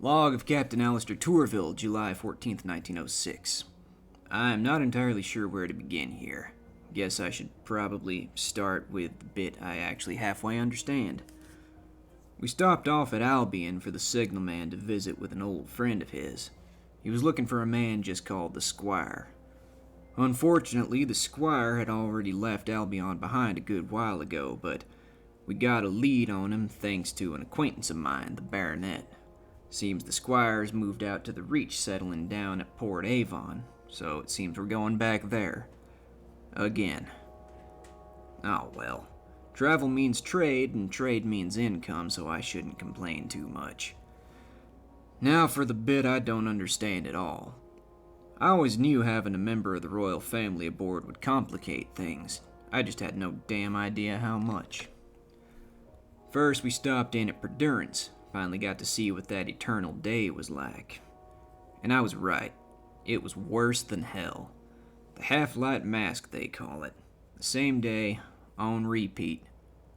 Log of Captain Alistair Tourville, July 14th, 1906. I'm not entirely sure where to begin here. Guess I should probably start with the bit I actually halfway understand. We stopped off at Albion for the signalman to visit with an old friend of his. He was looking for a man just called the Squire. Unfortunately, the Squire had already left Albion behind a good while ago, but we got a lead on him thanks to an acquaintance of mine, the Baronet. Seems the Squire's moved out to the Reach, settling down at Port Avon, so it seems we're going back there. Again. Oh well. Travel means trade, and trade means income, so I shouldn't complain too much. Now for the bit I don't understand at all. I always knew having a member of the royal family aboard would complicate things. I just had no damn idea how much. First, we stopped in at Perdurance. Finally got to see what that eternal day was like. And I was right. It was worse than hell. The half-light mask, they call it. The same day, on repeat,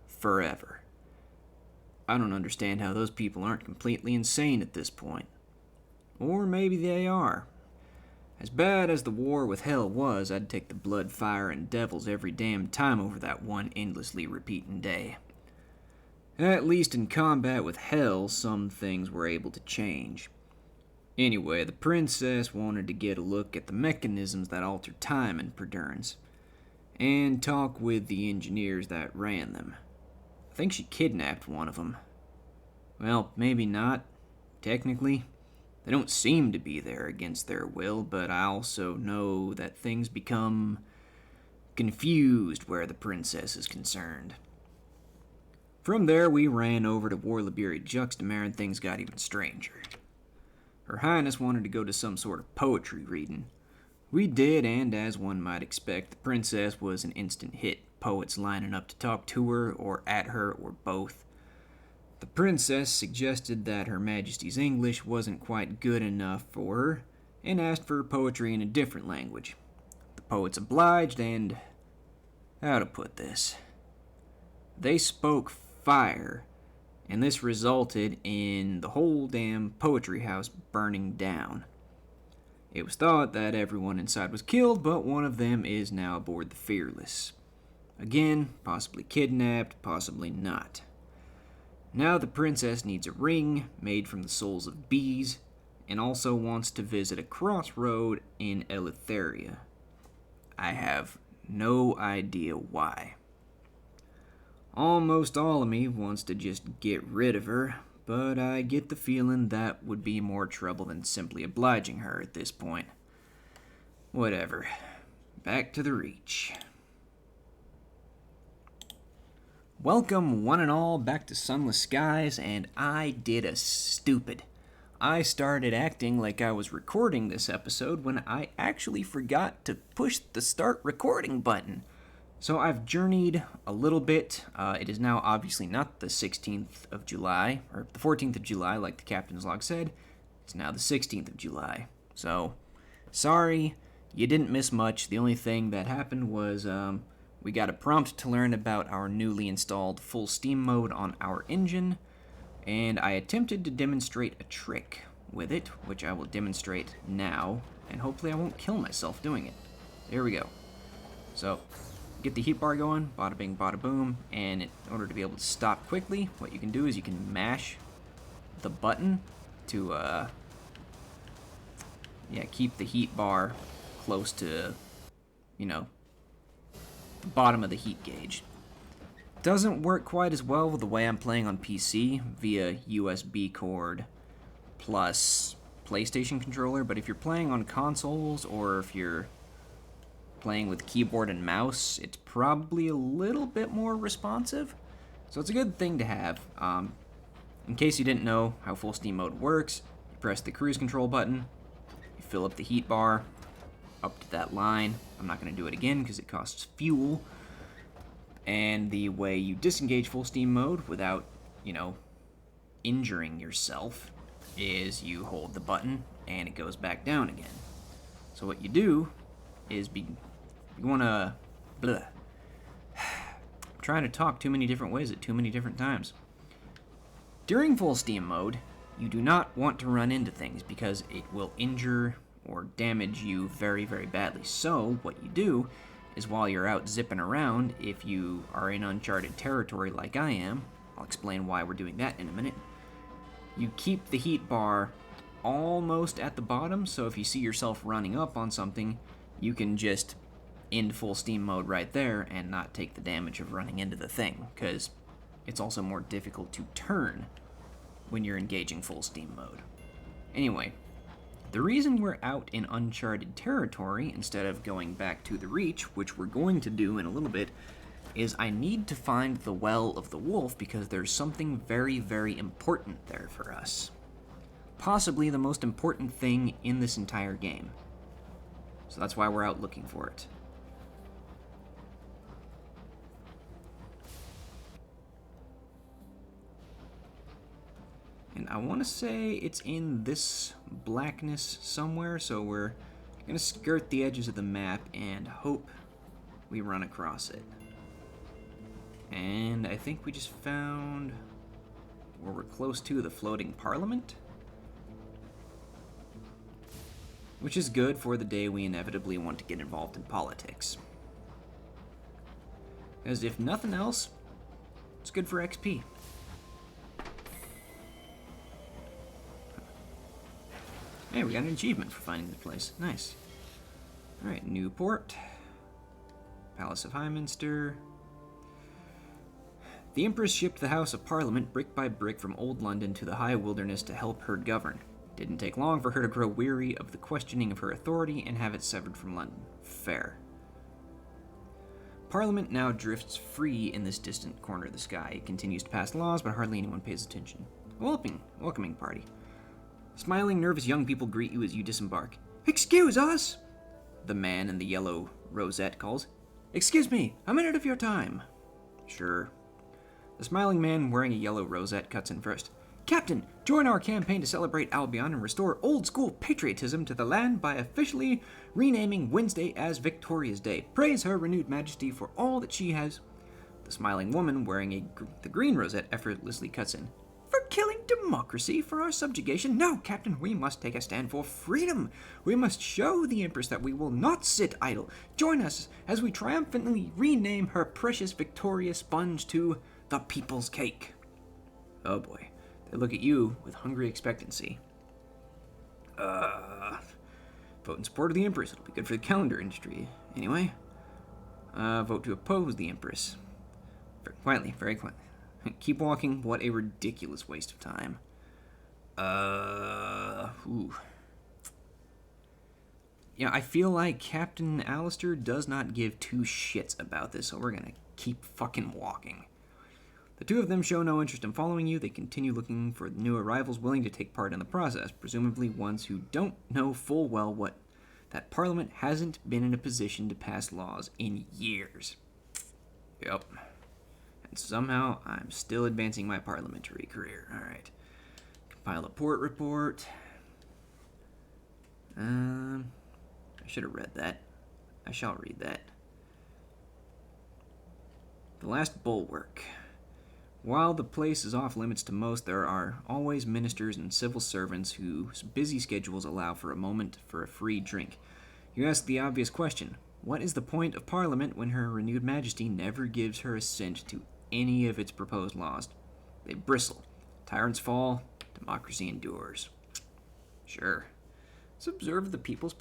forever. I don't understand how those people aren't completely insane at this point. Or maybe they are. As bad as the war with hell was, I'd take the blood, fire, and devils every damn time over that one endlessly repeating day. At least in combat with hell, some things were able to change. Anyway, the princess wanted to get a look at the mechanisms that alter time in Perdurance, and talk with the engineers that ran them. I think she kidnapped one of them. Well, maybe not. Technically, they don't seem to be there against their will, but I also know that things become confused where the princess is concerned. From there, we ran over to Warlabeery Juxtamare and things got even stranger. Her Highness wanted to go to some sort of poetry reading. We did, and as one might expect, the princess was an instant hit, poets lining up to talk to her, or at her, or both. The princess suggested that Her Majesty's English wasn't quite good enough for her, and asked for poetry in a different language. The poets obliged, and how to put this? They spoke fire, and this resulted in the whole damn poetry house burning down. It was thought that everyone inside was killed, but one of them is now aboard the Fearless. Again, possibly kidnapped, possibly not. Now the princess needs a ring made from the souls of bees, and also wants to visit a crossroad in Eleutheria. I have no idea why. Almost all of me wants to just get rid of her, but I get the feeling that would be more trouble than simply obliging her at this point. Whatever. Back to the Reach. Welcome, one and all, back to Sunless Skies, and I did a stupid. I started acting like I was recording this episode when I actually forgot to push the start recording button. So I've journeyed a little bit. It is now obviously not the 16th of July, or the 14th of July, like the captain's log said. It's now the 16th of July. So, sorry, you didn't miss much. The only thing that happened was we got a prompt to learn about our newly installed full steam mode on our engine, and I attempted to demonstrate a trick with it, which I will demonstrate now, and hopefully I won't kill myself doing it. There we go. So, get the heat bar going, bada bing, bada boom, and in order to be able to stop quickly, what you can do is you can mash the button to, keep the heat bar close to, the bottom of the heat gauge. Doesn't work quite as well with the way I'm playing on PC via USB cord plus PlayStation controller, but if you're playing on consoles or if you're playing with keyboard and mouse, it's probably a little bit more responsive. So it's a good thing to have. In case you didn't know how full steam mode works, you press the cruise control button, you fill up the heat bar up to that line. I'm not going to do it again because it costs fuel. And the way you disengage full steam mode without, injuring yourself is you hold the button and it goes back down again. So what you do is you want to... I'm trying to talk too many different ways at too many different times. During full steam mode, You do not want to run into things because it will injure or damage you very, very badly. So, what you do is while you're out zipping around, if you are in uncharted territory like I am, I'll explain why we're doing that in a minute, you keep the heat bar almost at the bottom, so if you see yourself running up on something, you can just end full steam mode right there and not take the damage of running into the thing, because it's also more difficult to turn when you're engaging full steam mode. Anyway, the reason we're out in uncharted territory instead of going back to the Reach, which we're going to do in a little bit, is I need to find the Well of the Wolf because there's something very, very important there for us. Possibly the most important thing in this entire game. So that's why we're out looking for it. And I want to say it's in this blackness somewhere, so we're going to skirt the edges of the map and hope we run across it. And I think we just found where we're close to the floating parliament, which is good for the day we inevitably want to get involved in politics. Because if nothing else, it's good for XP. Hey, we got an achievement for finding the place. Nice. Alright, Newport. Palace of Highminster. The Empress shipped the House of Parliament brick by brick from Old London to the High Wilderness to help her govern. It didn't take long for her to grow weary of the questioning of her authority and have it severed from London. Fair. Parliament now drifts free in this distant corner of the sky. It continues to pass laws, but hardly anyone pays attention. A welcoming party. Smiling, nervous young people greet you as you disembark. "Excuse us!" the man in the yellow rosette calls. "Excuse me, a minute of your time." Sure. The smiling man wearing a yellow rosette cuts in first. "Captain, join our campaign to celebrate Albion and restore old-school patriotism to the land by officially renaming Wednesday as Victoria's Day. Praise her renewed majesty for all that she has..." The smiling woman wearing the green rosette effortlessly cuts in. "For killing democracy, for our subjugation. No, Captain, we must take a stand for freedom. We must show the Empress that we will not sit idle. Join us as we triumphantly rename her precious Victoria Sponge to the People's Cake." Oh boy, they look at you with hungry expectancy. Vote in support of the Empress. It'll be good for the calendar industry. Anyway, vote to oppose the Empress. Very quietly, very quietly. Keep walking. What a ridiculous waste of time. Yeah, I feel like Captain Alistair does not give two shits about this, so we're gonna keep fucking walking. The two of them show no interest in following you. They continue looking for new arrivals willing to take part in the process, presumably ones who don't know full well that Parliament hasn't been in a position to pass laws in years. Yep. And somehow, I'm still advancing my parliamentary career. Alright. Compile a port report. I should have read that. I shall read that. The last bulwark. While the place is off limits to most, there are always ministers and civil servants whose busy schedules allow for a moment for a free drink. You ask the obvious question. What is the point of Parliament when her renewed majesty never gives her assent to any of its proposed laws? They bristle. Tyrants fall, democracy endures. Sure. Let's observe the people's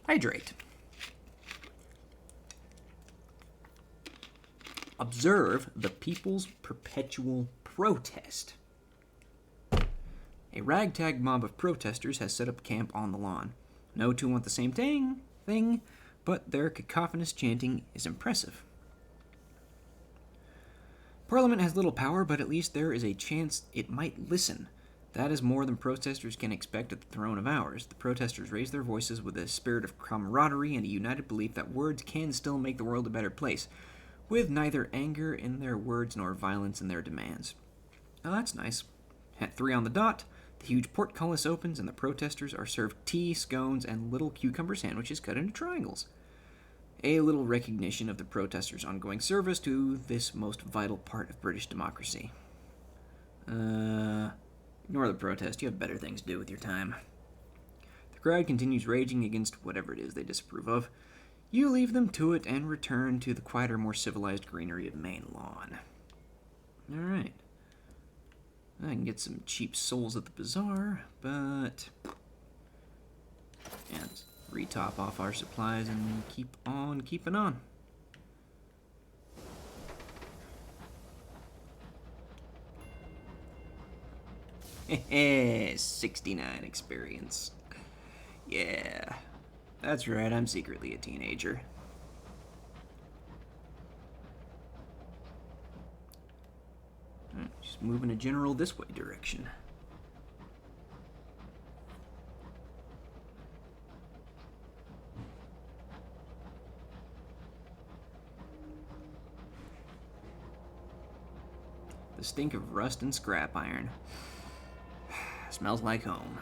hydrate. Observe the people's perpetual protest. A ragtag mob of protesters has set up camp on the lawn. No two want the same thing, but their cacophonous chanting is impressive. Parliament has little power, but at least there is a chance it might listen. That is more than protesters can expect at the throne of ours. The protesters raise their voices with a spirit of camaraderie and a united belief that words can still make the world a better place, with neither anger in their words nor violence in their demands. Oh, that's nice. At 3 on the dot, the huge portcullis opens and the protesters are served tea, scones, and little cucumber sandwiches cut into triangles. A little recognition of the protesters' ongoing service to this most vital part of British democracy. Ignore the protest. You have better things to do with your time. The crowd continues raging against whatever it is they disapprove of. You leave them to it and return to the quieter, more civilized greenery of the main lawn. Alright. I can get some cheap souls at the bazaar, but... yeah, let's retop off our supplies and keep on keeping on. Heh, 69 experience. Yeah, that's right, I'm secretly a teenager. Just moving a general this way direction. The stink of rust and scrap iron. Smells like home.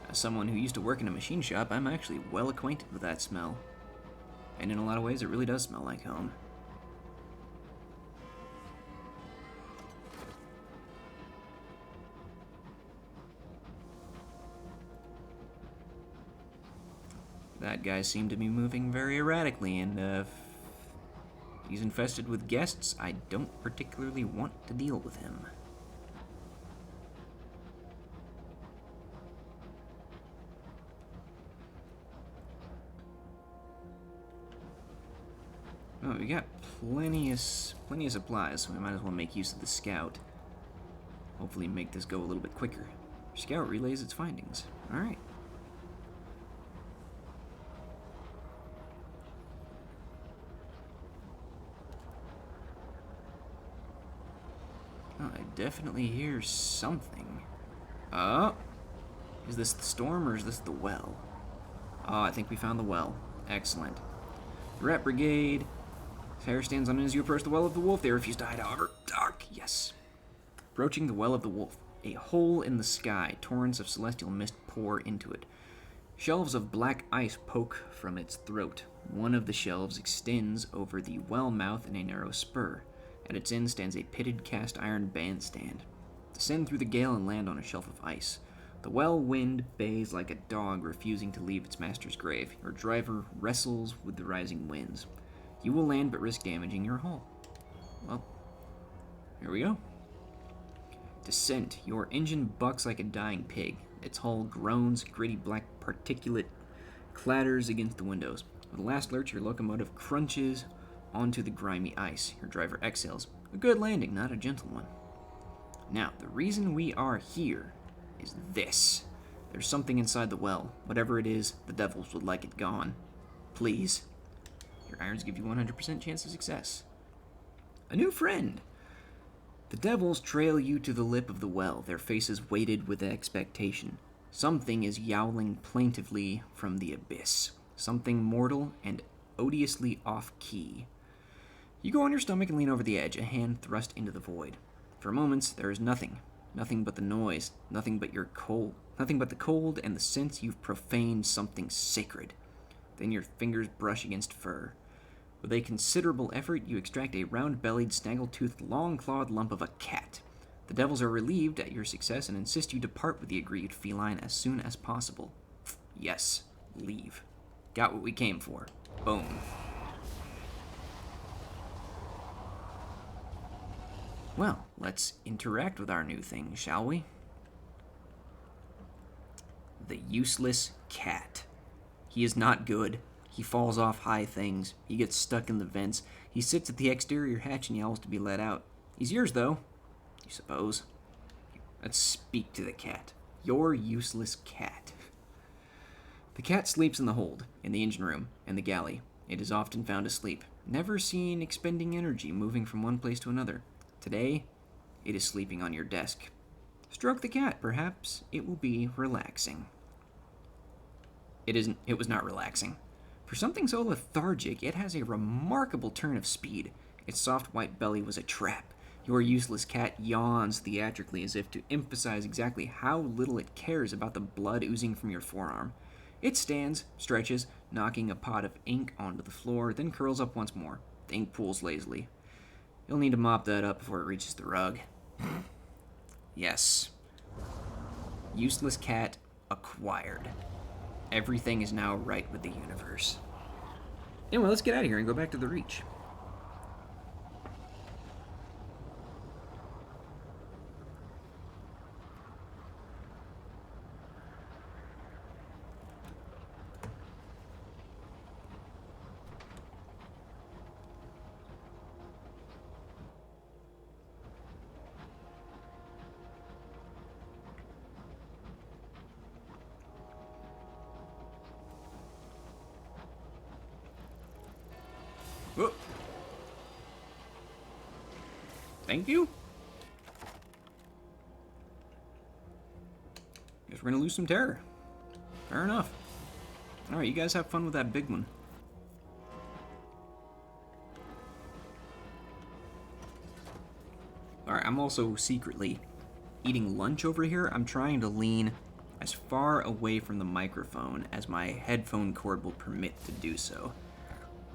As someone who used to work in a machine shop, I'm actually well acquainted with that smell. And in a lot of ways, it really does smell like home. That guy seemed to be moving very erratically, and if he's infested with guests, I don't particularly want to deal with him. Oh, we got plenty of supplies, so we might as well make use of the scout. Hopefully make this go a little bit quicker. Scout relays its findings. Alright. Oh, I definitely hear something. Oh! Is this the storm or is this the well? Oh, I think we found the well. Excellent. The Rat Brigade. Fire stands on as you approach the Well of the Wolf. They refuse to hide, however. Dark, yes. Approaching the Well of the Wolf. A hole in the sky. Torrents of celestial mist pour into it. Shelves of black ice poke from its throat. One of the shelves extends over the well mouth in a narrow spur. At its end stands a pitted cast iron bandstand. Descend through the gale and land on a shelf of ice. The well wind bays like a dog refusing to leave its master's grave. Your driver wrestles with the rising winds. You will land but risk damaging your hull. Well, here we go. Descent. Your engine bucks like a dying pig. Its hull groans, gritty black particulate clatters against the windows. With a last lurch, your locomotive crunches onto the grimy ice. Your driver exhales. A good landing, not a gentle one. Now, the reason we are here is this. There's something inside the well. Whatever it is, the devils would like it gone. Please. Your irons give you 100% chance of success. A new friend. The devils trail you to the lip of the well, their faces weighted with expectation. Something is yowling plaintively from the abyss. Something mortal and odiously off-key. You go on your stomach and lean over the edge, a hand thrust into the void. For moments, there is nothing. Nothing but the noise. Nothing but the cold and the sense you've profaned something sacred. Then your fingers brush against fur. With a considerable effort, you extract a round-bellied, snaggle-toothed, long-clawed lump of a cat. The devils are relieved at your success and insist you depart with the aggrieved feline as soon as possible. Yes, leave. Got what we came for. Boom. Well, let's interact with our new thing, shall we? The useless cat. He is not good. He falls off high things. He gets stuck in the vents. He sits at the exterior hatch and yells to be let out. He's yours, though, you suppose. Let's speak to the cat. Your useless cat. The cat sleeps in the hold, in the engine room, and the galley. It is often found asleep, never seen expending energy, moving from one place to another. Today, it is sleeping on your desk. Stroke the cat. Perhaps it will be relaxing. It was not relaxing. For something so lethargic, it has a remarkable turn of speed. Its soft white belly was a trap. Your useless cat yawns theatrically as if to emphasize exactly how little it cares about the blood oozing from your forearm. It stands, stretches, knocking a pot of ink onto the floor, then curls up once more. The ink pools lazily. You'll need to mop that up before it reaches the rug. Yes. Useless cat acquired. Everything is now right with the universe. Anyway, let's get out of here and go back to the Reach. Whoop. Thank you. Guess we're gonna lose some terror. Fair enough. Alright, you guys have fun with that big one. Alright, I'm also secretly eating lunch over here. I'm trying to lean as far away from the microphone as my headphone cord will permit to do so.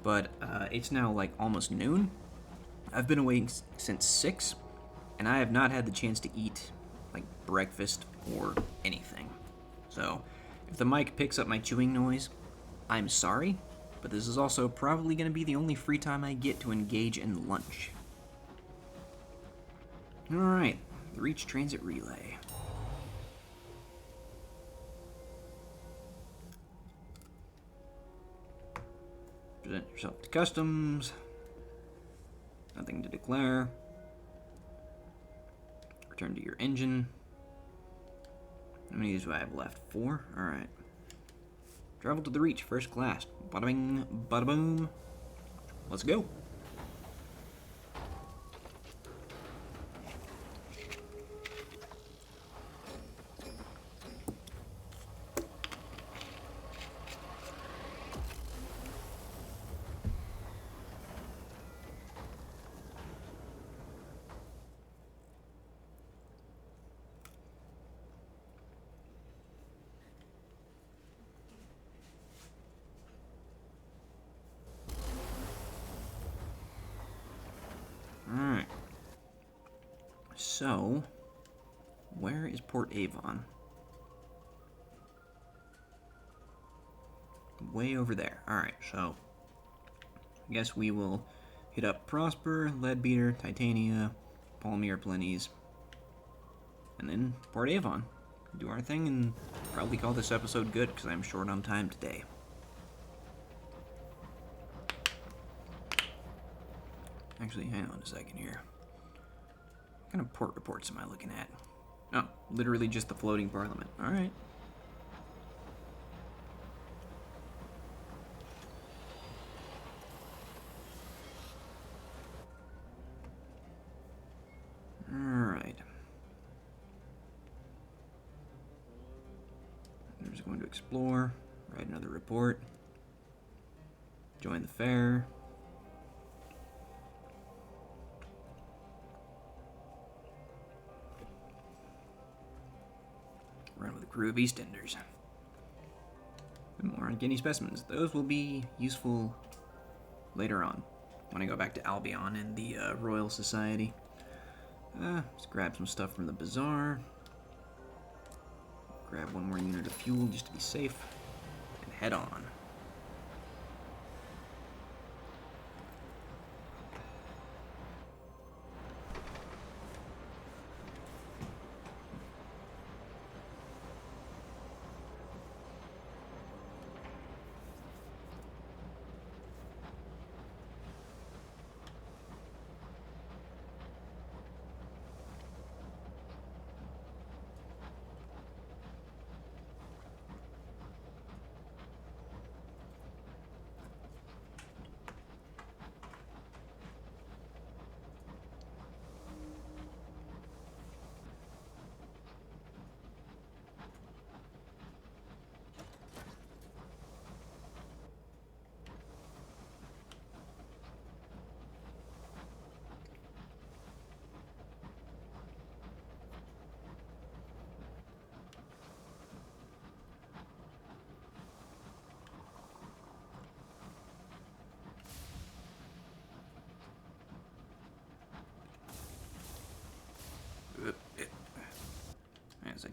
But it's now like almost noon. I've been awake since 6, and I have not had the chance to eat like breakfast or anything. So if the mic picks up my chewing noise, I'm sorry, but this is also probably going to be the only free time I get to engage in lunch. Alright, the Reach Transit Relay. Present yourself to customs. Nothing to declare. Return to your engine. How many of these do I have left? 4? Alright. Travel to the Reach, first class. Bada bing, bada boom. Let's go. Alright. So, where is Port Avon? Way over there. Alright, so I guess we will hit up Prosper, Leadbeater, Titania, Palmyra Plenties, and then Port Avon. Do our thing and probably call this episode good because I'm short on time today. Actually, hang on a second here. What kind of port reports am I looking at? Oh, literally just the floating parliament. Alright. Alright. I'm just going to explore, write another report, join the fair. Run with a crew of Eastenders. And more uncanny specimens. Those will be useful later on, when I go back to Albion and the Royal Society. Let's grab some stuff from the bazaar. Grab one more unit of fuel just to be safe. And head on.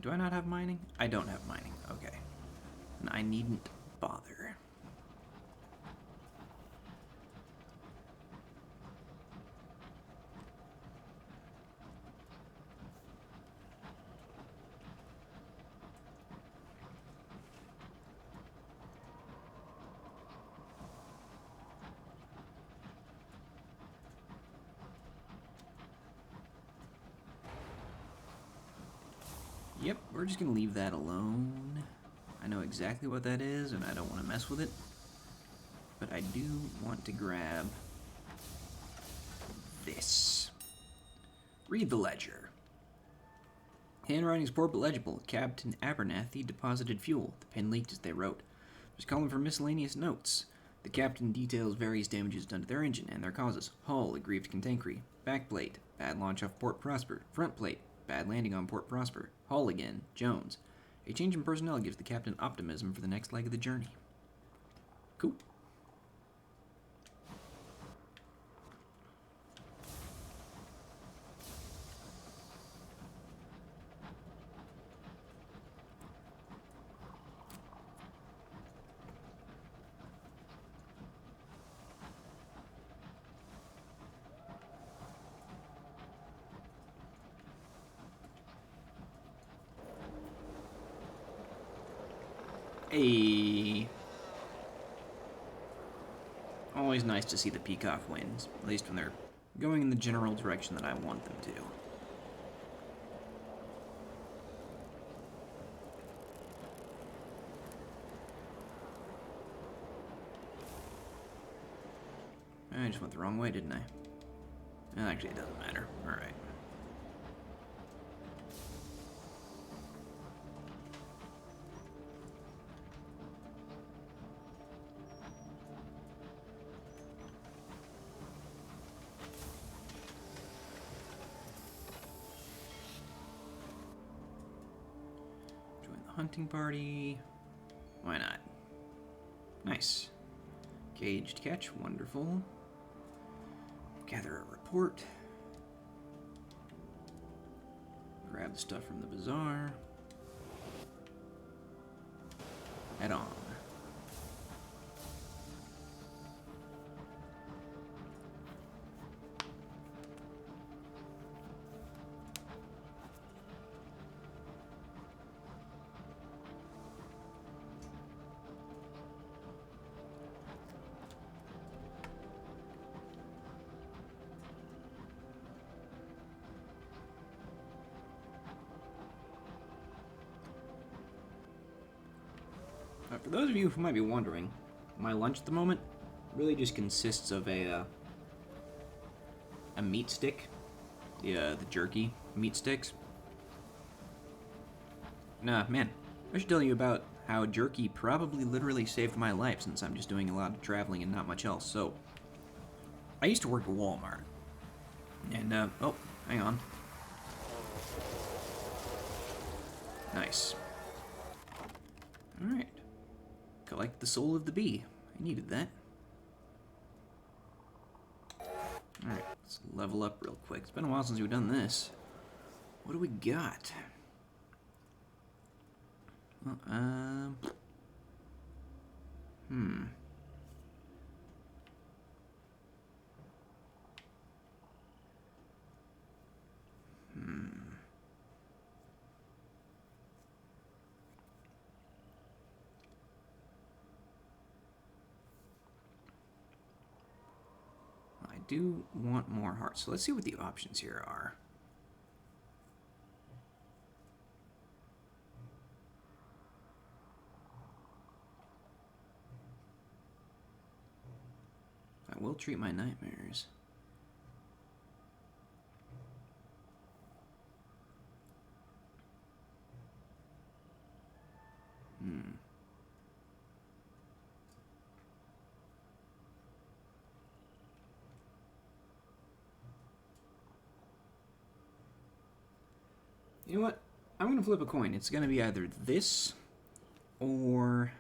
Do I not have mining? I don't have mining. Okay. And I needn't bother. Yep, we're just going to leave that alone. I know exactly what that is, and I don't want to mess with it. But I do want to grab this. Read the ledger. Handwriting's poor but legible. Captain Abernathy deposited fuel. The pen leaked as they wrote. There's a column for miscellaneous notes. The captain details various damages done to their engine and their causes. Hull, aggrieved containry. Backplate, bad launch off Port Prosper. Front plate, bad landing on Port Prosper. Hull again, Jones. A change in personnel gives the captain optimism for the next leg of the journey. Cool. Hey. Always nice to see the Peacock wins, at least when they're going in the general direction that I want them to. I just went the wrong way, didn't I? Well, actually, it doesn't matter. Alright. Hunting party. Why not? Nice. Caged catch, wonderful. Gather a report. Grab the stuff from the bazaar. Head on. For those of you who might be wondering, my lunch at the moment really just consists of a meat stick, the jerky meat sticks. Nah, man, I should tell you about how jerky probably literally saved my life since I'm just doing a lot of traveling and not much else. So, I used to work at Walmart, and oh, hang on. Nice. All right. Collect the soul of the bee. I needed that. Alright, let's level up real quick. It's been a while since we've done this. What do we got? Well, I do want more hearts, so let's see what the options here are. I will treat my nightmares. You know what? I'm going to flip a coin. It's going to be either this or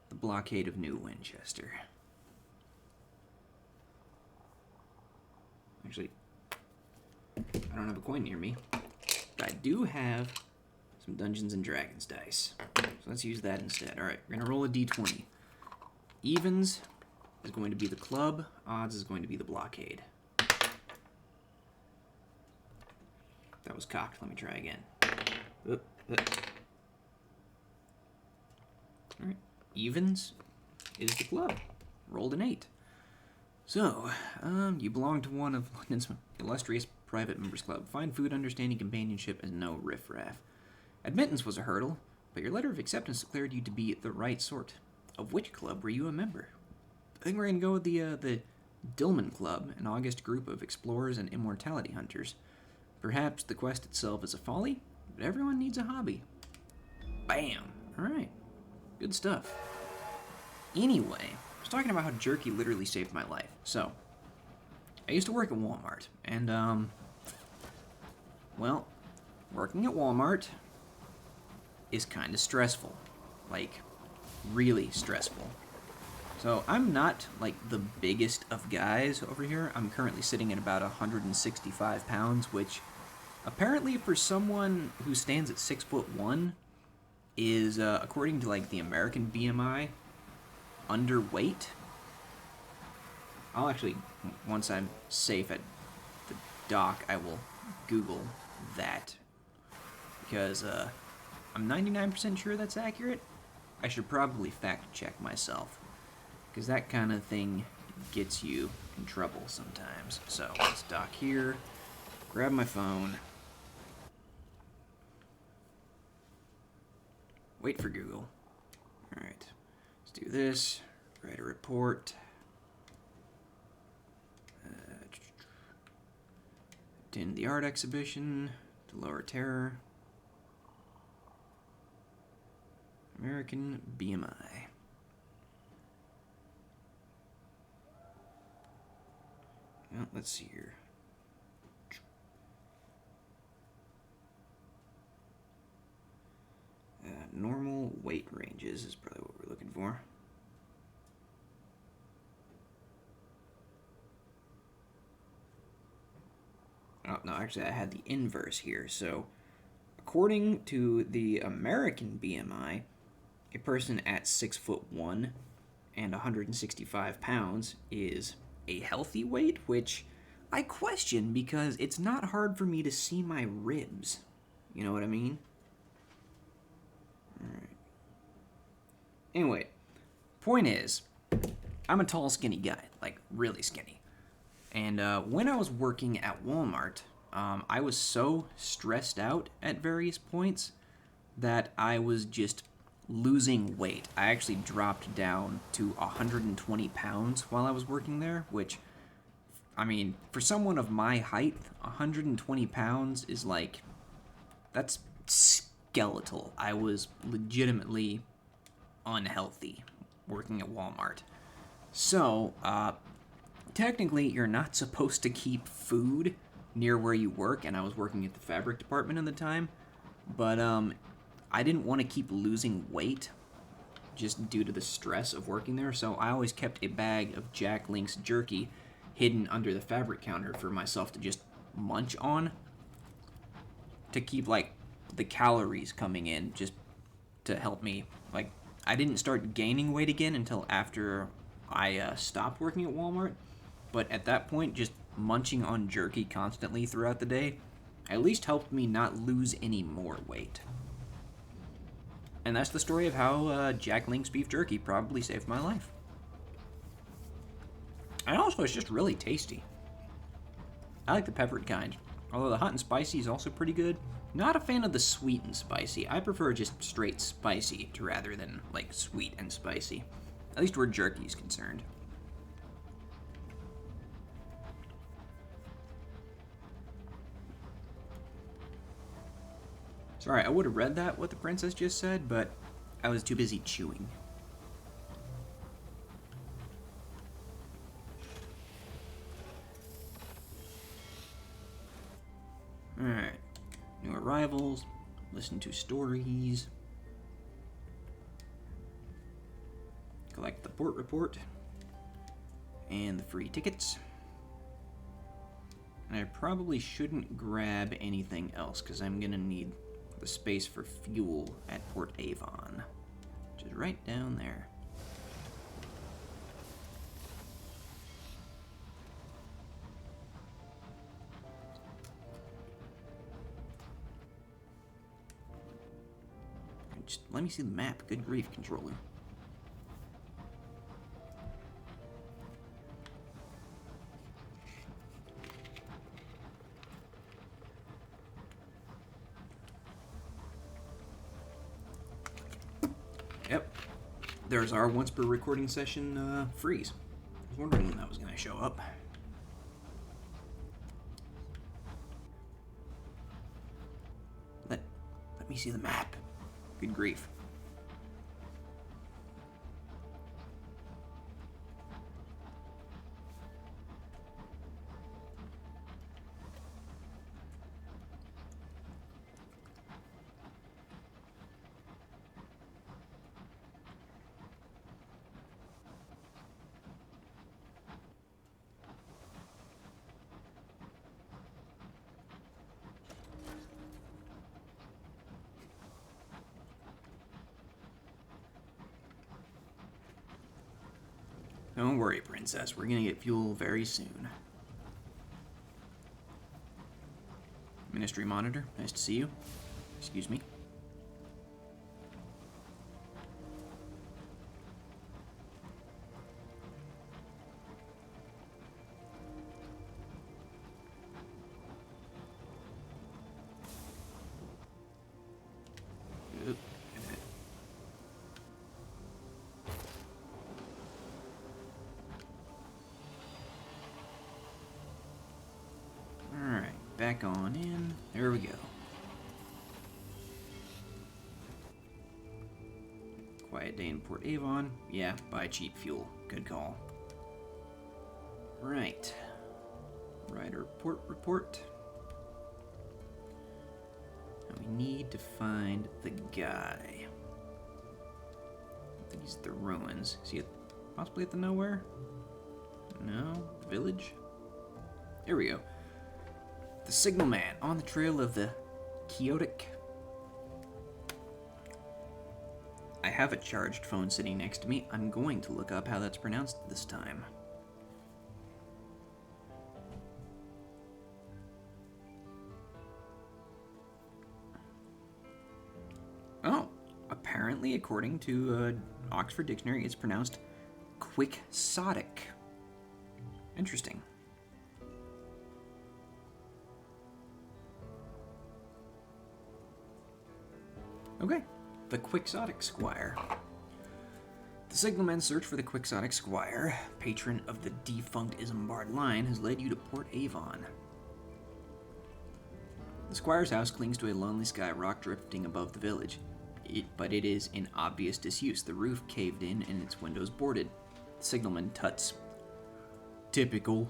the blockade of New Winchester. Actually, I don't have a coin near me. But I do have some Dungeons and Dragons dice. So let's use that instead. All right, we're gonna roll a d20. Evens is going to be the club. Odds is going to be the blockade. That was cocked. Let me try again. All right, evens is the club. Rolled an 8. So, you belong to one of London's illustrious private members club. Find food, understanding, companionship, and no riffraff. Admittance was a hurdle, but your letter of acceptance declared you to be the right sort. Of which club were you a member? I think we're going to go with the Dillman Club, an august group of explorers and immortality hunters. Perhaps the quest itself is a folly, but everyone needs a hobby. Bam! Alright. Good stuff. Anyway, I was talking about how jerky literally saved my life. So, I used to work at Walmart, and, well, working at Walmart is kind of stressful. Like, really stressful. So, I'm not, like, the biggest of guys over here. I'm currently sitting at about 165 pounds, which, apparently for someone who stands at 6'1", is, according to, like, the American BMI, underweight. I'll actually, once I'm safe at the dock, I will Google that. Because, I'm 99% sure that's accurate. I should probably fact check myself. Because that kind of thing gets you in trouble sometimes. So, let's dock here, grab my phone, wait for Google. Alright, let's do this, write a report, attend the art exhibition to lower terror, American BMI. Well, let's see here. Normal weight ranges is probably what we're looking for. Oh, no, actually I had the inverse here. So, according to the American BMI, a person at 6'1" and 165 pounds is a healthy weight, which I question because it's not hard for me to see my ribs. You know what I mean? Alright. Anyway, point is, I'm a tall, skinny guy. Like, really skinny. And when I was working at Walmart, I was so stressed out at various points that I was just losing weight. I actually dropped down to 120 pounds while I was working there, which, I mean, for someone of my height, 120 pounds is like, that's skeletal. I was legitimately unhealthy working at Walmart. So, technically, you're not supposed to keep food near where you work, and I was working at the fabric department at the time, but, I didn't want to keep losing weight just due to the stress of working there, so I always kept a bag of Jack Link's jerky hidden under the fabric counter for myself to just munch on to keep, like, the calories coming in, just to help me. Like, I didn't start gaining weight again until after I stopped working at Walmart, but at that point, just munching on jerky constantly throughout the day at least helped me not lose any more weight. And that's the story of how Jack Link's beef jerky probably saved my life. And also, it's just really tasty. I like the peppered kind, although the hot and spicy is also pretty good. Not a fan of the sweet and spicy. I prefer just straight spicy rather than, like, sweet and spicy. At least where jerky is concerned. Sorry, I would have read that, what the princess just said, but I was too busy chewing. Alright. New arrivals. Listen to stories. Collect the port report. And the free tickets. And I probably shouldn't grab anything else, because I'm going to need the space for fuel at Port Avon, which is right down there. Just let me see the map. Good grief, controller. Yep. There's our once per recording session freeze. I was wondering when that was going to show up. Let me see the map. Good grief. Don't worry, Princess. We're gonna get fuel very soon. Ministry Monitor, nice to see you. Excuse me. Back on in. There we go. Quiet day in Port Avon. Yeah, buy cheap fuel. Good call. Right. Rider port report. Now we need to find the guy. I think he's at the ruins. Is he possibly at the nowhere? No? Village? Here we go. The Signal Man on the trail of the Quixotic. I have a charged phone sitting next to me. I'm going to look up how that's pronounced this time. Oh, apparently, according to Oxford Dictionary, it's pronounced quixotic. Interesting. Okay, the Quixotic Squire. The signalman's search for the Quixotic Squire, patron of the defunct Isambard line, has led you to Port Avon. The squire's house clings to a lonely sky rock drifting above the village, but it is in obvious disuse, the roof caved in and its windows boarded. The signalman tuts. Typical.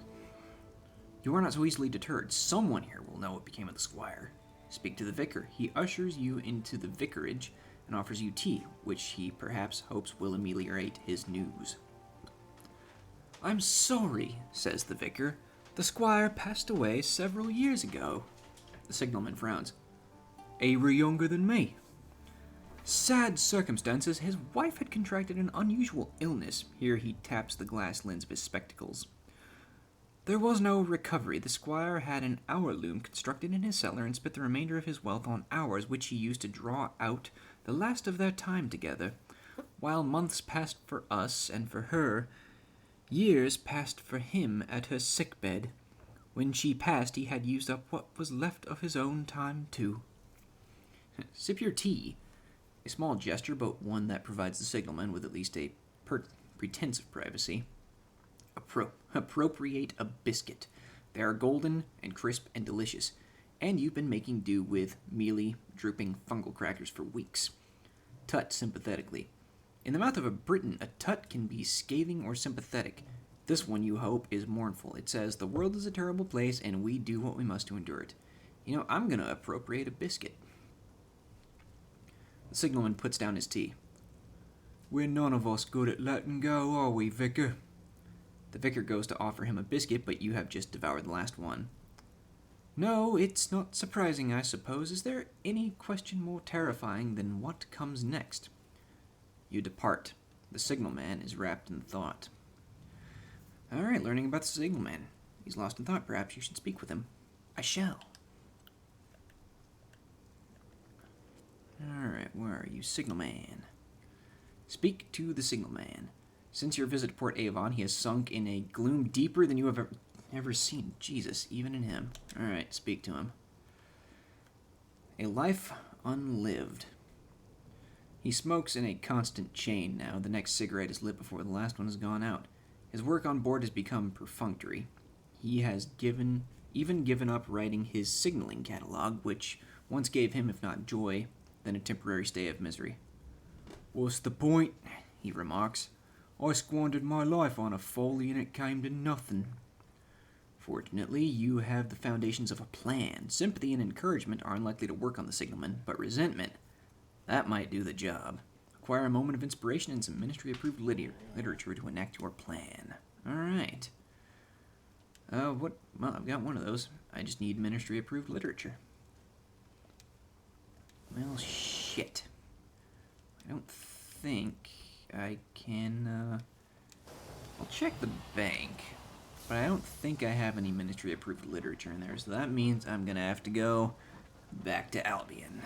You are not so easily deterred. Someone here will know what became of the squire. Speak to the vicar. He ushers you into the vicarage and offers you tea, which he perhaps hopes will ameliorate his news. I'm sorry, says the vicar. The squire passed away several years ago. The signalman frowns. A year younger than me. Sad circumstances. His wife had contracted an unusual illness. Here he taps the glass lens of his spectacles. There was no recovery. The squire had an hour loom constructed in his cellar and spent the remainder of his wealth on hours, which he used to draw out the last of their time together. While months passed for us and for her, years passed for him at her sickbed. When she passed, he had used up what was left of his own time, too. Sip your tea. A small gesture, but one that provides the signalman with at least a pretense of privacy. Appropriate a biscuit. They are golden and crisp and delicious, and you've been making do with mealy, drooping fungal crackers for weeks. Tut sympathetically. In the mouth of a Briton, a tut can be scathing or sympathetic. This one, you hope, is mournful. It says, the world is a terrible place, and we do what we must to endure it. You know, I'm going to appropriate a biscuit. The signalman puts down his tea. We're none of us good at letting go, are we, vicar? The vicar goes to offer him a biscuit, but you have just devoured the last one. No, it's not surprising, I suppose. Is there any question more terrifying than what comes next? You depart. The signalman is wrapped in thought. All right, learning about the signalman. He's lost in thought. Perhaps you should speak with him. I shall. All right, where are you, signalman? Speak to the signalman. Since your visit to Port Avon, he has sunk in a gloom deeper than you have ever seen. Jesus, even in him. All right, speak to him. A life unlived. He smokes in a constant chain now. The next cigarette is lit before the last one has gone out. His work on board has become perfunctory. He has even given up writing his signaling catalog, which once gave him, if not joy, then a temporary stay of misery. What's the point? He remarks. I squandered my life on a folly and it came to nothing. Fortunately, you have the foundations of a plan. Sympathy and encouragement are unlikely to work on the signalman, but resentment, that might do the job. Acquire a moment of inspiration and some ministry-approved literature to enact your plan. All right. Well, I've got one of those. I just need ministry-approved literature. Well, shit. I don't think I can, I'll check the bank, but I don't think I have any ministry-approved literature in there, so that means I'm gonna have to go back to Albion.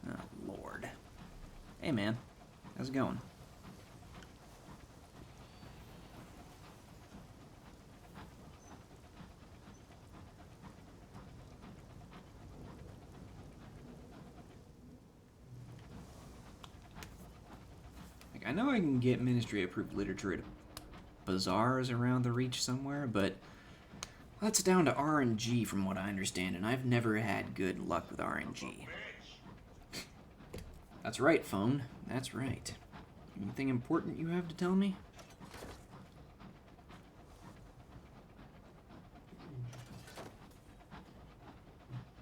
Oh, Lord. Hey, man. How's it going? I know I can get ministry-approved literature at bazaars around the Reach somewhere, but that's down to RNG from what I understand, and I've never had good luck with RNG. That's right, phone. That's right. Anything important you have to tell me?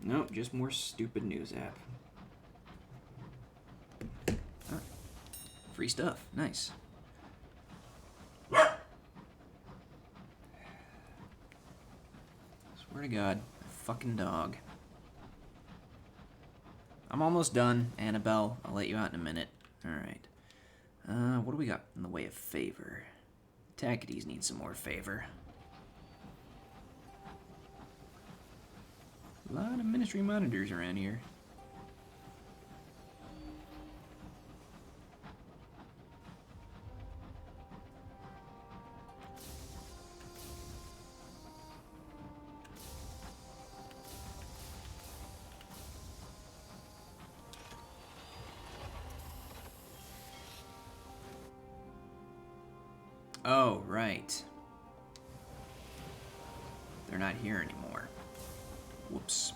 Nope, just more stupid news app. Oh, free stuff. Nice. Swear to God, fucking dog. I'm almost done, Annabelle. I'll let you out in a minute. Alright. What do we got in the way of favor? Tackities need some more favor. A lot of ministry monitors around here. Oh, right. They're not here anymore. Whoops.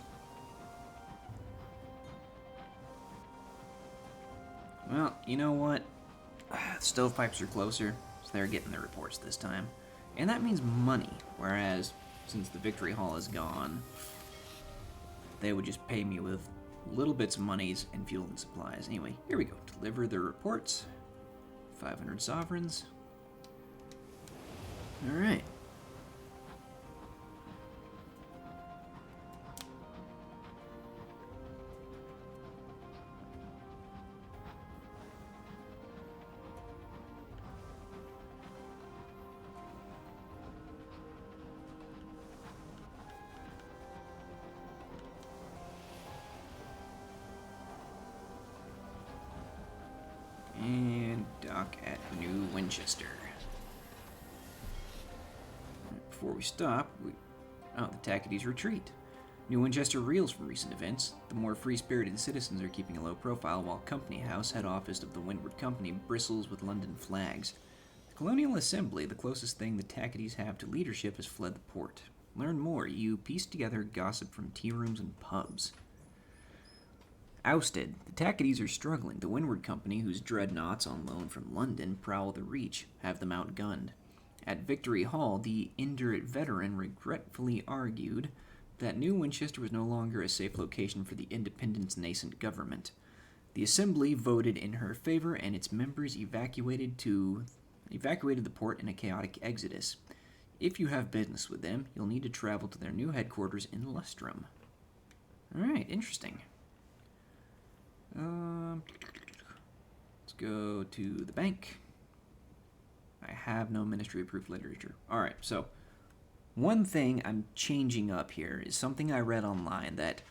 Well, you know what? Stovepipes are closer, so they're getting their reports this time. And that means money, whereas, since the Victory Hall is gone, they would just pay me with little bits of monies and fuel and supplies. Anyway, here we go. Deliver the reports. 500 sovereigns. Alright. And dock at New Winchester. Before we stop, the Tackities retreat. New Winchester reels from recent events. The more free-spirited citizens are keeping a low profile, while Company House, head office of the Windward Company, bristles with London flags. The Colonial Assembly, the closest thing the Tackities have to leadership, has fled the port. Learn more. You piece together gossip from tea rooms and pubs. Ousted. The Tackities are struggling. The Windward Company, whose dreadnoughts on loan from London prowl the Reach, have them outgunned. At Victory Hall, the indurate veteran regretfully argued that New Winchester was no longer a safe location for the Independent's nascent government. The Assembly voted in her favor, and its members evacuated the port in a chaotic exodus. If you have business with them, you'll need to travel to their new headquarters in Lustrum. Alright, interesting. Let's go to the bank. I have no ministry-approved literature. Alright, so one thing I'm changing up here is something I read online that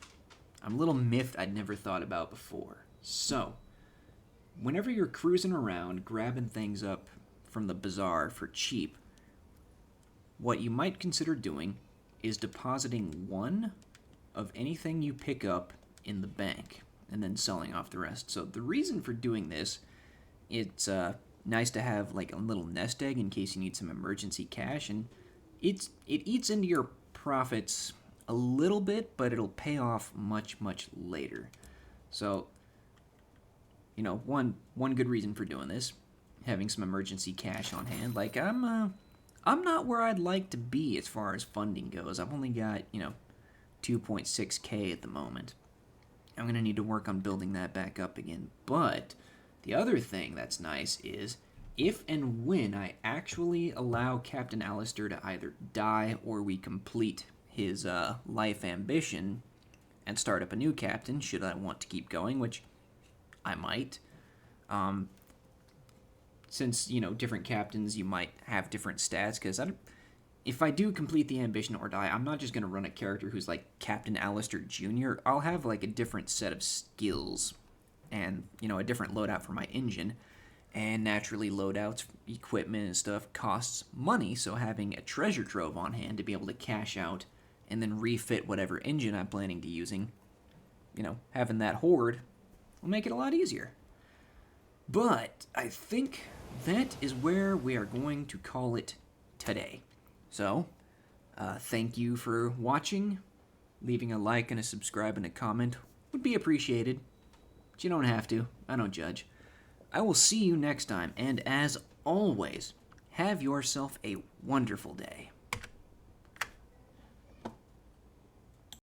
I'm a little miffed I'd never thought about before. So, whenever you're cruising around, grabbing things up from the bazaar for cheap, what you might consider doing is depositing one of anything you pick up in the bank and then selling off the rest. So the reason for doing this, it's nice to have like a little nest egg in case you need some emergency cash, and it eats into your profits a little bit, but it'll pay off much later. So, you know, one good reason for doing this, having some emergency cash on hand. Like I'm not where I'd like to be as far as funding goes. I've only got, 2.6K at the moment. I'm going to need to work on building that back up again. But the other thing that's nice is if and when I actually allow Captain Alistair to either die or we complete his life ambition and start up a new captain, should I want to keep going, which I might. Since, different captains, you might have different stats, because if I do complete the ambition or die, I'm not just going to run a character who's like Captain Alistair Jr. I'll have like a different set of skills and, a different loadout for my engine. And naturally, loadouts, equipment, and stuff costs money, so having a treasure trove on hand to be able to cash out and then refit whatever engine I'm planning to using, having that hoard will make it a lot easier. But I think that is where we are going to call it today. So, thank you for watching. Leaving a like and a subscribe and a comment would be appreciated. But you don't have to. I don't judge. I will see you next time, and as always, have yourself a wonderful day.